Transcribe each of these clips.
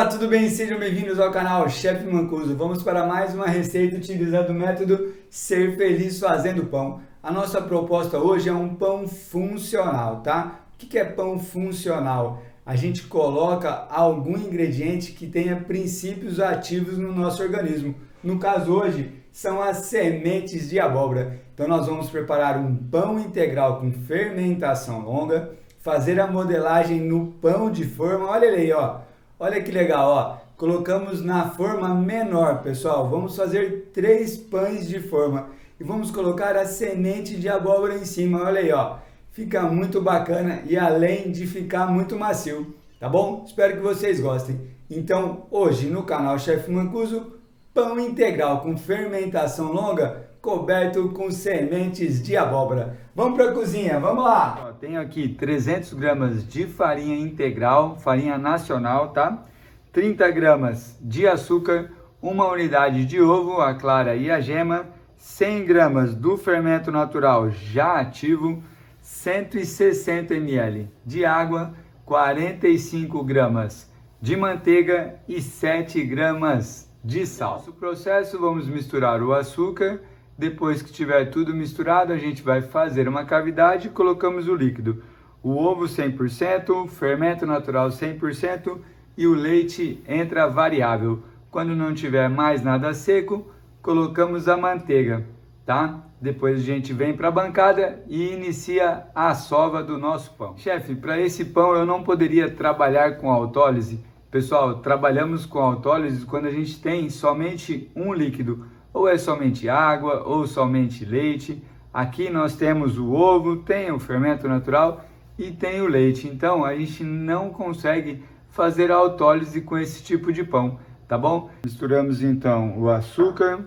Olá, tudo bem? Sejam bem-vindos ao canal Chefe Mancuso. Vamos para mais uma receita utilizando o método Ser Feliz Fazendo Pão. A nossa proposta hoje é um pão funcional, tá? O que é pão funcional? A gente coloca algum ingrediente que tenha princípios ativos no nosso organismo. No caso hoje, são as sementes de abóbora. Então nós vamos preparar um pão integral com fermentação longa, fazer a modelagem no pão de forma, olha ele aí, ó. Olha que legal, ó. Colocamos na forma menor, pessoal. Vamos fazer 3 pães de forma e vamos colocar a semente de abóbora em cima. Olha aí, ó. Fica muito bacana e além de ficar muito macio, tá bom? Espero que vocês gostem. Então, hoje no canal Chefe Mancuso, pão integral com fermentação longa, coberto com sementes de abóbora. Vamos para a cozinha, vamos lá! Tenho aqui 300 gramas de farinha integral, farinha nacional, tá? 30 gramas de açúcar, uma unidade de ovo, a clara e a gema, 100 gramas do fermento natural já ativo, 160 ml de água, 45 gramas de manteiga e 7 gramas de sal. No processo, vamos misturar o açúcar. Depois que tiver tudo misturado, a gente vai fazer uma cavidade e colocamos o líquido. O ovo 100%, fermento natural 100% e o leite entra variável. Quando não tiver mais nada seco, colocamos a manteiga, tá? Depois a gente vem para a bancada e inicia a sova do nosso pão. Chefe, para esse pão eu não poderia trabalhar com autólise. Pessoal, trabalhamos com autólise quando a gente tem somente um líquido. Ou é somente água, ou somente leite. Aqui nós temos o ovo, tem o fermento natural e tem o leite. Então a gente não consegue fazer a autólise com esse tipo de pão, tá bom? Misturamos então o açúcar,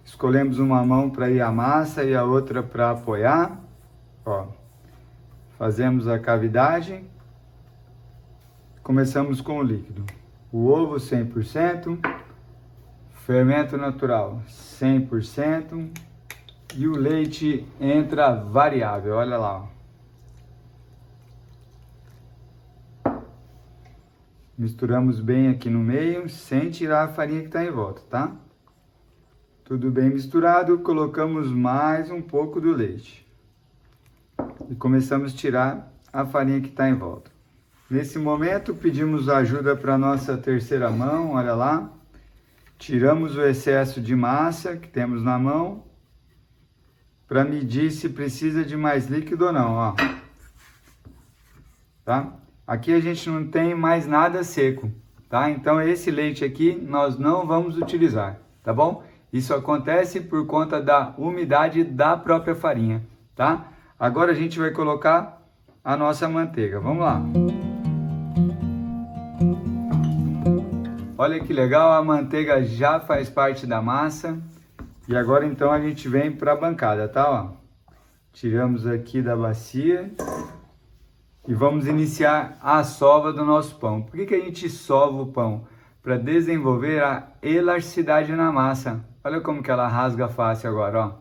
escolhemos uma mão para ir a massa e a outra para apoiar. Ó, fazemos a cavidade, começamos com o líquido. O ovo 100%. Fermento natural 100% e o leite entra variável, olha lá. Ó. Misturamos bem aqui no meio, sem tirar a farinha que está em volta, tá? Tudo bem misturado, colocamos mais um pouco do leite. E começamos a tirar a farinha que está em volta. Nesse momento, pedimos ajuda para a nossa terceira mão, olha lá. Tiramos o excesso de massa que temos na mão para medir se precisa de mais líquido ou não, ó. Tá? Aqui a gente não tem mais nada seco, tá? Então esse leite aqui nós não vamos utilizar, tá bom? Isso acontece por conta da umidade da própria farinha, tá? Agora a gente vai colocar a nossa manteiga. Vamos lá. Olha que legal, a manteiga já faz parte da massa. E agora então a gente vem para a bancada, tá? Ó, tiramos aqui da bacia e vamos iniciar a sova do nosso pão. Por que a gente sova o pão? Para desenvolver a elasticidade na massa. Olha como que ela rasga fácil agora, ó.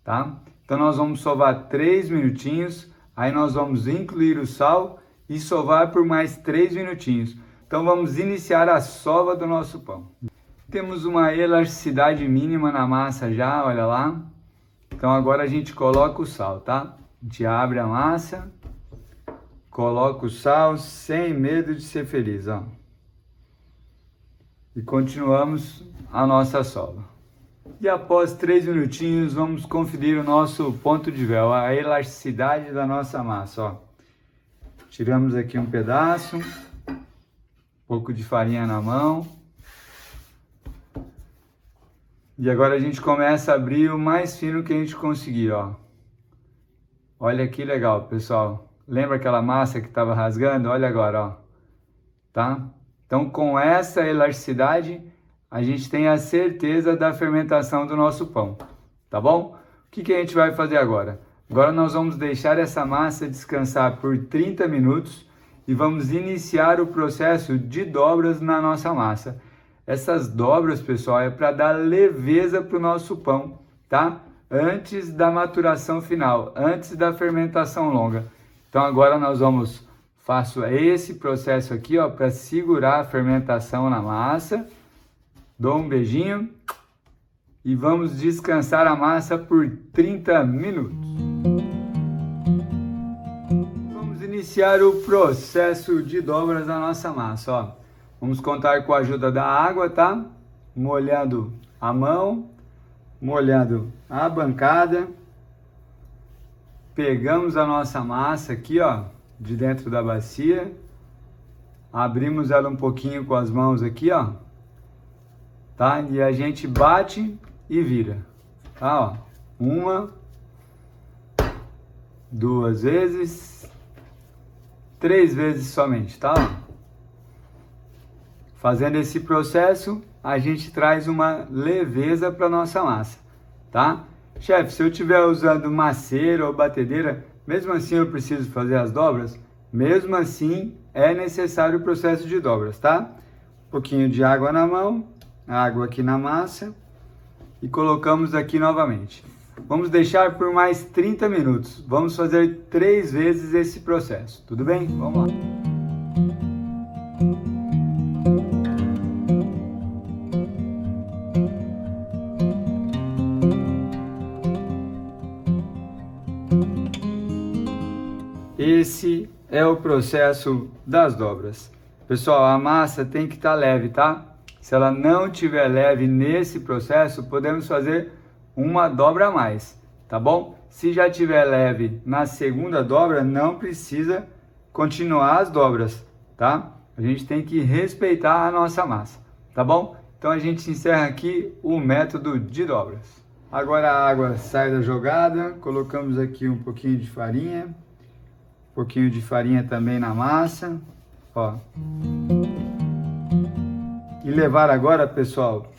Tá? Então nós vamos sovar 3 minutinhos, aí nós vamos incluir o sal e sovar por mais 3 minutinhos. Então vamos iniciar a sova do nosso pão. Temos uma elasticidade mínima na massa já, olha lá. Então agora a gente coloca o sal, tá? A gente abre a massa, coloca o sal sem medo de ser feliz, ó. E continuamos a nossa sova. E após 3 minutinhos vamos conferir o nosso ponto de véu, a elasticidade da nossa massa, ó. Tiramos aqui um pedaço. Pouco de farinha na mão. E agora a gente começa a abrir o mais fino que a gente conseguir, ó. Olha que legal, pessoal. Lembra aquela massa que estava rasgando? Olha agora, ó. Tá? Então, com essa elasticidade, a gente tem a certeza da fermentação do nosso pão. Tá bom? O que a gente vai fazer agora? Agora nós vamos deixar essa massa descansar por 30 minutos. E vamos iniciar o processo de dobras na nossa massa. Essas dobras, pessoal, é para dar leveza para o nosso pão, tá? Antes da maturação final, antes da fermentação longa. Então agora nós vamos faço esse processo aqui, ó, para segurar a fermentação na massa. Dou um beijinho e vamos descansar a massa por 30 minutos. Vamos iniciar o processo de dobras da nossa massa, ó. Vamos contar com a ajuda da água, tá? Molhando a mão, molhando a bancada. Pegamos a nossa massa aqui, ó, de dentro da bacia. Abrimos ela um pouquinho com as mãos aqui, ó. Tá? E a gente bate e vira. Tá, ó. 1, 2 vezes, 3 vezes somente, tá? Fazendo esse processo, a gente traz uma leveza para nossa massa, tá? Chefe, se eu estiver usando maceira ou batedeira, mesmo assim eu preciso fazer as dobras? Mesmo assim, é necessário o processo de dobras, tá? Um pouquinho de água na mão, água aqui na massa e colocamos aqui novamente. Vamos deixar por mais 30 minutos. Vamos fazer 3 vezes esse processo, tudo bem? Vamos lá. Esse é o processo das dobras. Pessoal, a massa tem que estar leve, tá? Se ela não estiver leve nesse processo, podemos fazer uma dobra a mais, tá bom? Se já estiver leve na segunda dobra, não precisa continuar as dobras, tá? A gente tem que respeitar a nossa massa, tá bom? Então a gente encerra aqui o método de dobras. Agora a água sai da jogada, colocamos aqui um pouquinho de farinha. Um pouquinho de farinha também na massa, ó. E levar agora, pessoal,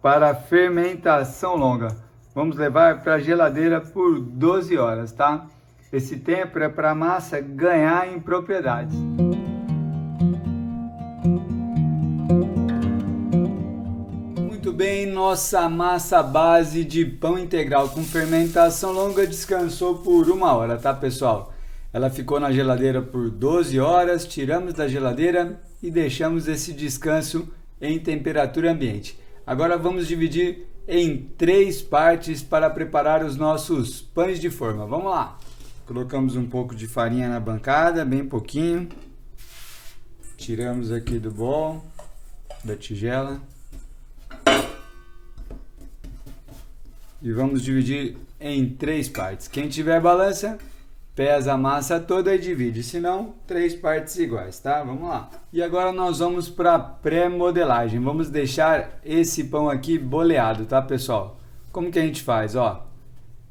para a fermentação longa. Vamos levar para a geladeira por 12 horas, tá? Esse tempo é para a massa ganhar em propriedades. Muito bem, nossa massa base de pão integral com fermentação longa descansou por 1 hora, tá, pessoal? Ela ficou na geladeira por 12 horas, tiramos da geladeira e deixamos esse descanso em temperatura ambiente. Agora vamos dividir em 3 partes para preparar os nossos pães de forma. Vamos lá! Colocamos um pouco de farinha na bancada, bem pouquinho. Tiramos aqui do bol, da tigela. E vamos dividir em 3 partes. Quem tiver balança, pesa a massa toda e divide, se não, 3 partes iguais, tá? Vamos lá. E agora nós vamos para a pré-modelagem. Vamos deixar esse pão aqui boleado, tá, pessoal? Como que a gente faz, ó?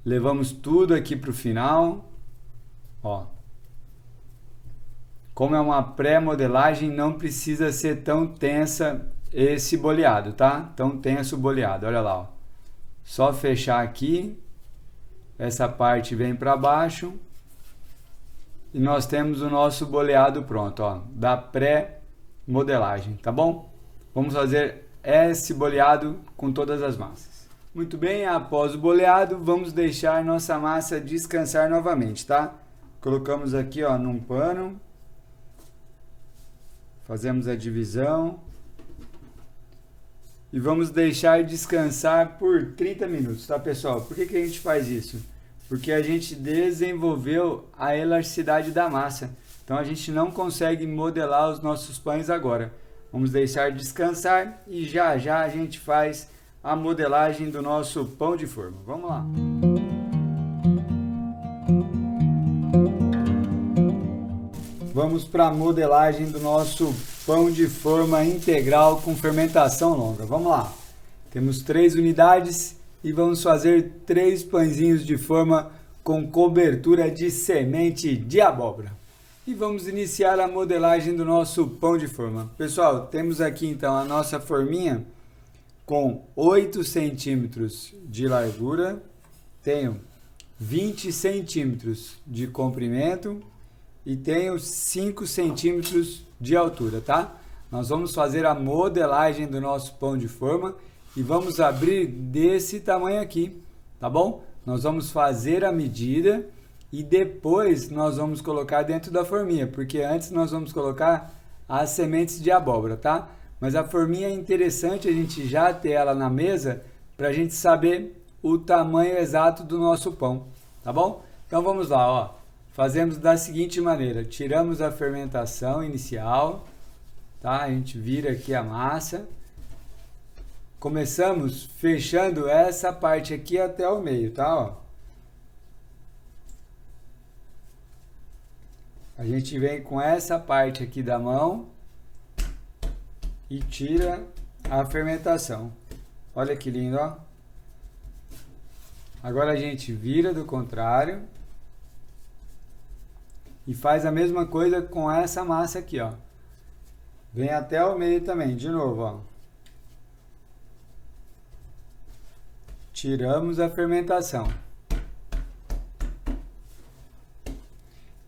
Levamos tudo aqui para o final, ó. Como é uma pré-modelagem, não precisa ser tão tensa esse boleado, tá? Tão tenso o boleado, olha lá, ó. Só fechar aqui, essa parte vem para baixo. E nós temos o nosso boleado pronto, ó, da pré-modelagem, tá bom? Vamos fazer esse boleado com todas as massas. Muito bem, após o boleado, vamos deixar nossa massa descansar novamente, tá? Colocamos aqui, ó, num pano. Fazemos a divisão. E vamos deixar descansar por 30 minutos, tá, pessoal? Por que a gente faz isso? Porque a gente desenvolveu a elasticidade da massa. Então a gente não consegue modelar os nossos pães agora. Vamos deixar descansar e já já a gente faz a modelagem do nosso pão de forma. Vamos lá. Vamos para a modelagem do nosso pão de forma integral com fermentação longa. Vamos lá. Temos 3 unidades e vamos fazer 3 pãezinhos de forma com cobertura de semente de abóbora. E vamos iniciar a modelagem do nosso pão de forma. Pessoal, temos aqui então a nossa forminha com 8 centímetros de largura, tenho 20 centímetros de comprimento e tenho 5 centímetros de altura, tá? Nós vamos fazer a modelagem do nosso pão de forma e vamos abrir desse tamanho aqui, tá bom? Nós vamos fazer a medida e depois nós vamos colocar dentro da forminha, porque antes nós vamos colocar as sementes de abóbora, tá? Mas a forminha é interessante a gente já ter ela na mesa para a gente saber o tamanho exato do nosso pão, tá bom? Então vamos lá, ó. Fazemos da seguinte maneira: tiramos a fermentação inicial, tá? A gente vira aqui a massa. Começamos fechando essa parte aqui até o meio, tá? Ó. A gente vem com essa parte aqui da mão e tira a fermentação. Olha que lindo, ó. Agora a gente vira do contrário e faz a mesma coisa com essa massa aqui, ó. Vem até o meio também, de novo, ó. Tiramos a fermentação.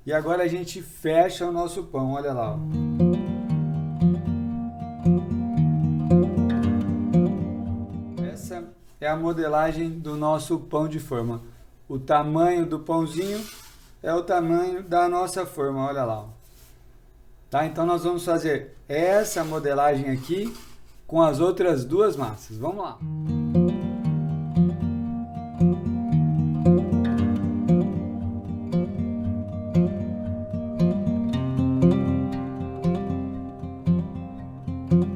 E agora a gente fecha o nosso pão, olha lá, ó. Essa é a modelagem do nosso pão de forma. O tamanho do pãozinho é o tamanho da nossa forma, olha lá, ó. Tá? Então nós vamos fazer essa modelagem aqui com as outras duas massas. Vamos lá.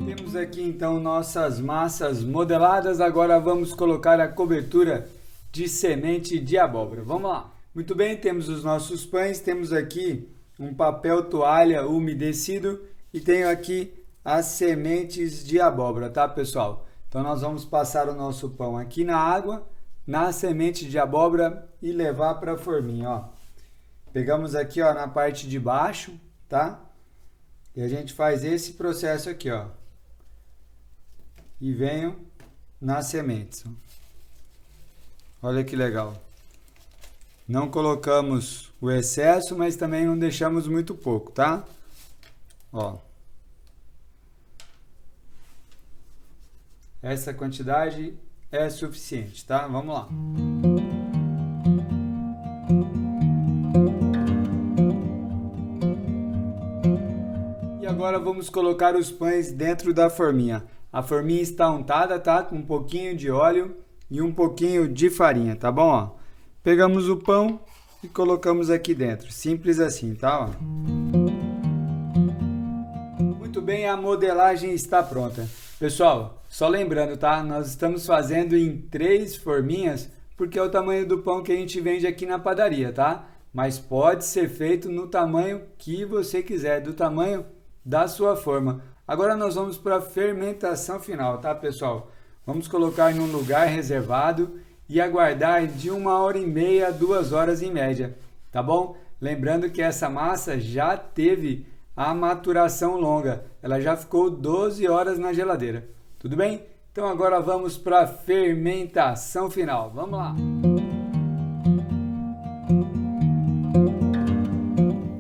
Temos aqui então nossas massas modeladas. Agora vamos colocar a cobertura de semente de abóbora. Vamos lá. Muito bem, temos os nossos pães, temos aqui um papel toalha umedecido e tenho aqui as sementes de abóbora, tá, pessoal? Então nós vamos passar o nosso pão aqui na água, na semente de abóbora e levar para a forminha, ó. Pegamos aqui, ó, na parte de baixo, tá? E a gente faz esse processo aqui, ó. E venho nas sementes. Olha que legal. Não colocamos o excesso, mas também não deixamos muito pouco, tá? Ó. Essa quantidade é suficiente, tá? Vamos lá. E agora vamos colocar os pães dentro da forminha. A forminha está untada, tá? Com um pouquinho de óleo e um pouquinho de farinha, tá bom? Ó. Pegamos o pão e colocamos aqui dentro. Simples assim, tá? Ó. Muito bem, a modelagem está pronta. Pessoal, só lembrando, tá? Nós estamos fazendo em 3 forminhas, porque é o tamanho do pão que a gente vende aqui na padaria, tá? Mas pode ser feito no tamanho que você quiser, do tamanho da sua forma. Agora nós vamos para a fermentação final, tá, pessoal? Vamos colocar em um lugar reservado e aguardar de 1h30 a 2 horas em média, tá bom? Lembrando que essa massa já teve a maturação longa, ela já ficou 12 horas na geladeira, tudo bem? Então agora vamos para a fermentação final, vamos lá!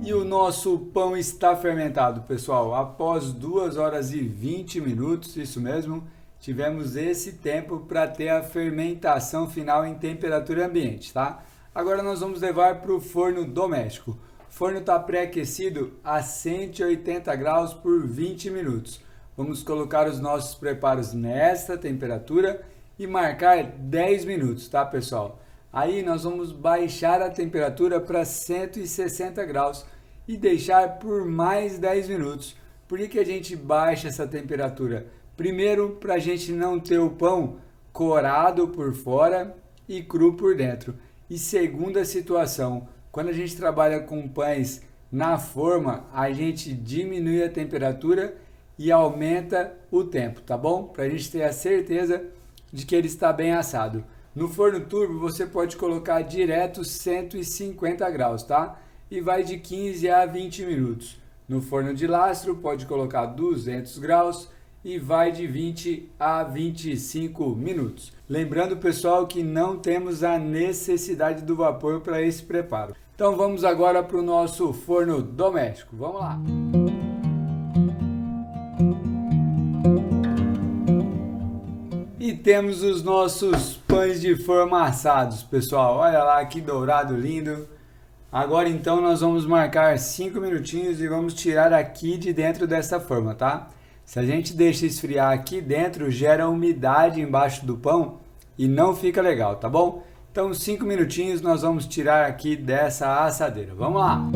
E o nosso pão está fermentado, pessoal, após 2 horas e 20 minutos, isso mesmo, tivemos esse tempo para ter a fermentação final em temperatura ambiente, tá? Agora nós vamos levar para o forno doméstico. O forno está pré-aquecido a 180 graus por 20 minutos. Vamos colocar os nossos preparos nesta temperatura e marcar 10 minutos, tá, pessoal? Aí nós vamos baixar a temperatura para 160 graus e deixar por mais 10 minutos. Por que a gente baixa essa temperatura? Primeiro, para a gente não ter o pão corado por fora e cru por dentro. E segunda situação, quando a gente trabalha com pães na forma, a gente diminui a temperatura e aumenta o tempo, tá bom? Para a gente ter a certeza de que ele está bem assado. No forno turbo você pode colocar direto 150 graus, tá? E vai de 15 a 20 minutos. No forno de lastro pode colocar 200 graus e vai de 20 a 25 minutos. Lembrando, pessoal, que não temos a necessidade do vapor para esse preparo. Então vamos agora para o nosso forno doméstico. Vamos lá! E temos os nossos pães de forma assados, pessoal. Olha lá que dourado lindo. Agora então nós vamos marcar 5 minutinhos e vamos tirar aqui de dentro dessa forma, tá? Se a gente deixa esfriar aqui dentro, gera umidade embaixo do pão e não fica legal, tá bom? Então 5 minutinhos nós vamos tirar aqui dessa assadeira. Vamos lá!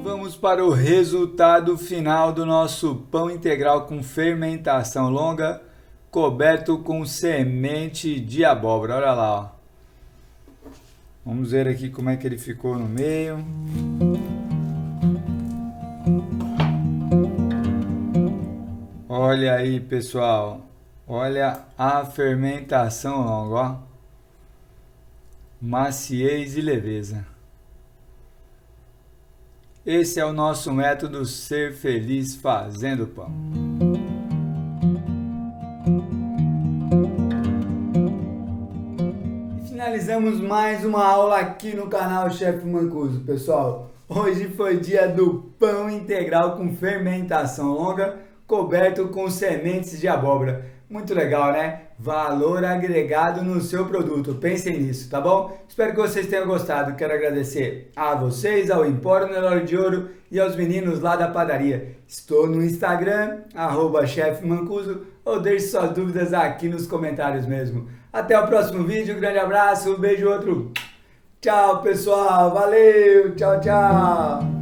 Vamos para o resultado final do nosso pão integral com fermentação longa, coberto com semente de abóbora. Olha lá, ó. Vamos ver aqui como é que ele ficou no meio. Olha aí, pessoal. Olha a fermentação longa, ó. Maciez e leveza. Esse é o nosso método Ser Feliz Fazendo Pão. E finalizamos mais uma aula aqui no canal Chefe Mancuso, pessoal. Hoje foi dia do pão integral com fermentação longa, coberto com sementes de abóbora. Muito legal, né? Valor agregado no seu produto. Pensem nisso, tá bom? Espero que vocês tenham gostado. Quero agradecer a vocês, ao Empório Nelore de Ouro e aos meninos lá da padaria. Estou no Instagram, @chefmancuso, ou deixe suas dúvidas aqui nos comentários mesmo. Até o próximo vídeo. Um grande abraço, um beijo, outro. Tchau, pessoal. Valeu. Tchau, tchau.